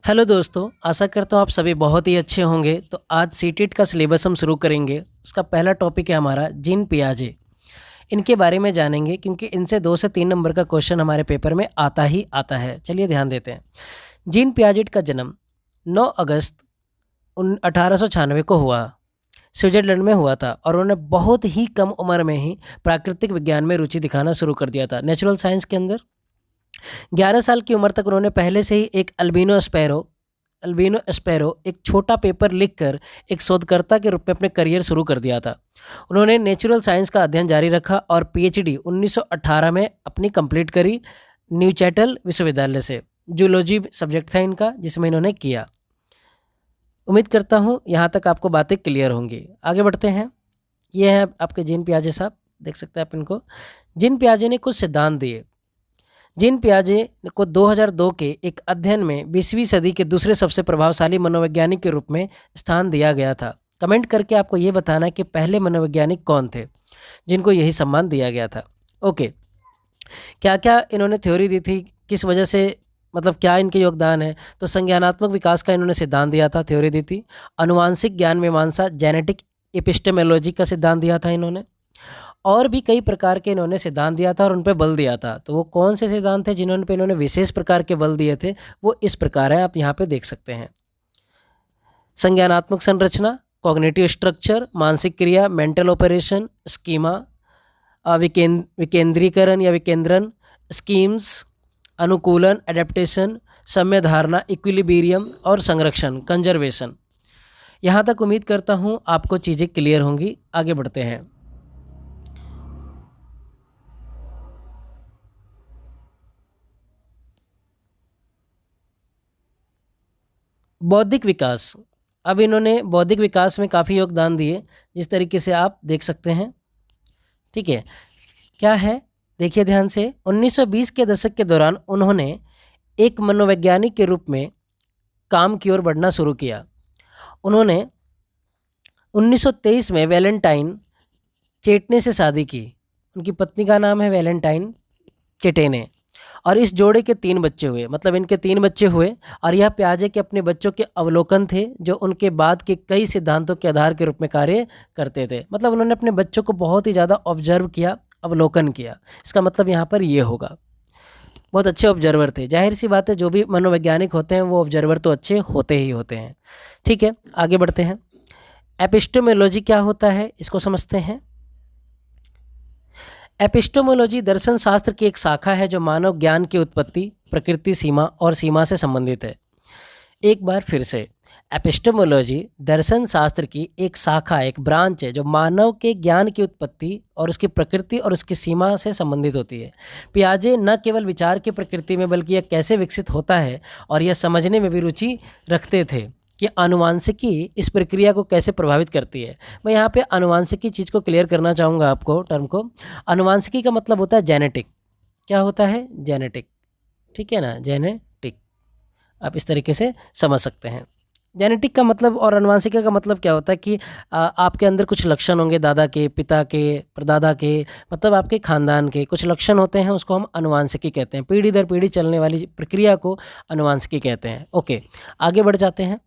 Hello दोस्तों, आशा करता हूँ आप सभी बहुत ही अच्छे होंगे। तो आज सीटेट का सिलेबस हम शुरू करेंगे। उसका पहला टॉपिक है हमारा जीन पियाजे। इनके बारे में जानेंगे क्योंकि इनसे 2 से 3 नंबर का क्वेश्चन हमारे पेपर में आता ही आता है। चलिए ध्यान देते हैं। जीन पियाजेट का जन्म 9 अगस्त 1896 को हुआ। स्विट्ज़रलैंड में हुआ था और उन्होंने बहुत ही कम उम्र में ही प्राकृतिक विज्ञान में रुचि दिखाना शुरू कर दिया था, नेचुरल साइंस के अंदर। 11 साल की उम्र तक उन्होंने पहले से ही एक अल्बिनो स्पैरो एक छोटा पेपर लिखकर एक शोधकर्ता के रूप में अपने करियर शुरू कर दिया था। उन्होंने नेचुरल साइंस का अध्ययन जारी रखा और पीएचडी 1918 में अपनी कंप्लीट करी, न्यूचैटल विश्वविद्यालय से। जूलॉजी सब्जेक्ट था इनका, जिसमें इन्होंने किया। उम्मीद करता हूँ यहाँ तक आपको बातें क्लियर होंगी। आगे बढ़ते हैं। ये हैं आपके जीन पियाजे साहब, देख सकते हैं आप इनको। जीन पियाजे ने कुछ सिद्धांत दिए। जीन पियाजे को 2002 के एक अध्ययन में 20वीं सदी के दूसरे सबसे प्रभावशाली मनोवैज्ञानिक के रूप में स्थान दिया गया था। कमेंट करके आपको ये बताना है कि पहले मनोवैज्ञानिक कौन थे जिनको यही सम्मान दिया गया था। ओके, क्या क्या इन्होंने थ्योरी दी थी, किस वजह से, मतलब क्या इनके योगदान है। तो संज्ञानात्मक विकास का इन्होंने सिद्धांत दिया था, थ्योरी दी थी। अनुवांशिक ज्ञान मीमांसा, जेनेटिक एपिस्टेमोलॉजी का सिद्धांत दिया था इन्होंने। और भी कई प्रकार के इन्होंने सिद्धांत दिया था और उन पे बल दिया था। तो वो कौन से सिद्धांत थे जिन्होंने पे इन्होंने विशेष प्रकार के बल दिए थे, वो इस प्रकार है, आप यहाँ पे देख सकते हैं। संज्ञानात्मक संरचना, कॉग्निटिव स्ट्रक्चर, मानसिक क्रिया, मेंटल ऑपरेशन, स्कीमा, विकेंद्रीकरण या विकेंद्रन, स्कीम्स, अनुकूलन, एडेप्टेशन, सम्य धारणा, इक्विलिब्रियम और संरक्षण, कंजर्वेशन। यहाँ तक उम्मीद करता हूँ आपको चीज़ें क्लियर होंगी। आगे बढ़ते हैं। बौद्धिक विकास। अब इन्होंने बौद्धिक विकास में काफ़ी योगदान दिए, जिस तरीके से आप देख सकते हैं। ठीक है, क्या है, देखिए ध्यान से। 1920 के दशक के दौरान उन्होंने एक मनोवैज्ञानिक के रूप में काम की ओर बढ़ना शुरू किया। उन्होंने 1923 में वैलेंटाइन चेटने से शादी की। उनकी पत्नी का नाम है वैलेंटाइन चेटेने, और इस जोड़े के 3 बच्चे हुए, मतलब इनके 3 बच्चे हुए। और यह पियाजे के अपने बच्चों के अवलोकन थे, जो उनके बाद के कई सिद्धांतों के आधार के रूप में कार्य करते थे। मतलब उन्होंने अपने बच्चों को बहुत ही ज़्यादा ऑब्जर्व किया, अवलोकन किया। इसका मतलब यहाँ पर ये होगा, बहुत अच्छे ऑब्जर्वर थे। जाहिर सी बात है, जो भी मनोवैज्ञानिक होते हैं वो ऑब्जर्वर तो अच्छे होते ही होते हैं। ठीक है, आगे बढ़ते हैं। एपिस्टेमोलॉजी क्या होता है, इसको समझते हैं। एपिस्टेमोलॉजी दर्शन शास्त्र की एक शाखा है जो मानव ज्ञान की उत्पत्ति, प्रकृति, सीमा और सीमा से संबंधित है। एक बार फिर से, एपिस्टेमोलॉजी दर्शन शास्त्र की एक शाखा, एक ब्रांच है जो मानव के ज्ञान की उत्पत्ति और उसकी प्रकृति और उसकी सीमा से संबंधित होती है। पियाजे न केवल विचार की प्रकृति में बल्कि यह कैसे विकसित होता है और यह समझने में भी रुचि रखते थे कि आनुवांशिकी इस प्रक्रिया को कैसे प्रभावित करती है। मैं यहाँ पे आनुवांशिकी चीज़ को क्लियर करना चाहूँगा आपको, टर्म को। आनुवांशिकी का मतलब होता है जेनेटिक। क्या होता है? जेनेटिक। ठीक है ना, जेनेटिक, आप इस तरीके से समझ सकते हैं। जेनेटिक का मतलब और आनुवांशिकी का मतलब क्या होता है कि आपके अंदर कुछ लक्षण होंगे, दादा के, पिता के, परदादा के, मतलब आपके खानदान के कुछ लक्षण होते हैं, उसको हम आनुवांशिकी कहते हैं। पीढ़ी दर पीढ़ी चलने वाली प्रक्रिया को आनुवांशिकी कहते हैं। ओके, आगे बढ़ जाते हैं।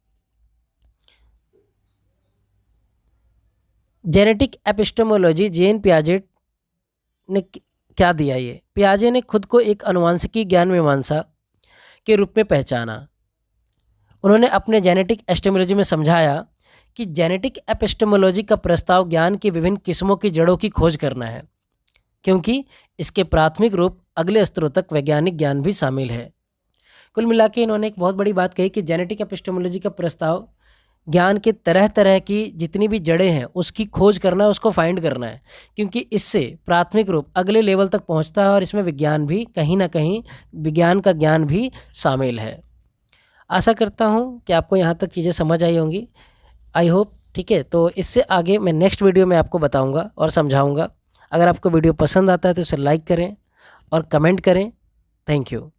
जेनेटिक एपिस्टेमोलॉजी, जेन पियाजेट ने क्या दिया? ये पियाजे ने खुद को एक आनुवांशिकी ज्ञान मीमांसा के रूप में पहचाना। उन्होंने अपने जेनेटिक एपिस्टेमोलॉजी में समझाया कि जेनेटिक एपिस्टेमोलॉजी का प्रस्ताव ज्ञान की विभिन्न किस्मों की जड़ों की खोज करना है, क्योंकि इसके प्राथमिक रूप अगले स्तरों तक वैज्ञानिक ज्ञान भी शामिल है। कुल मिला के इन्होंने एक बहुत बड़ी बात कही कि जेनेटिक एपिस्टेमोलॉजी का प्रस्ताव ज्ञान के तरह तरह की जितनी भी जड़ें हैं उसकी खोज करना है, उसको फाइंड करना है, क्योंकि इससे प्राथमिक रूप अगले लेवल तक पहुंचता है और इसमें विज्ञान भी कहीं ना कहीं, विज्ञान का ज्ञान भी शामिल है। आशा करता हूं कि आपको यहाँ तक चीज़ें समझ आई होंगी, आई होप। ठीक है, तो इससे आगे मैं नेक्स्ट वीडियो में आपको बताऊँगा और समझाऊँगा। अगर आपको वीडियो पसंद आता है तो इसे लाइक करें और कमेंट करें। Thank you.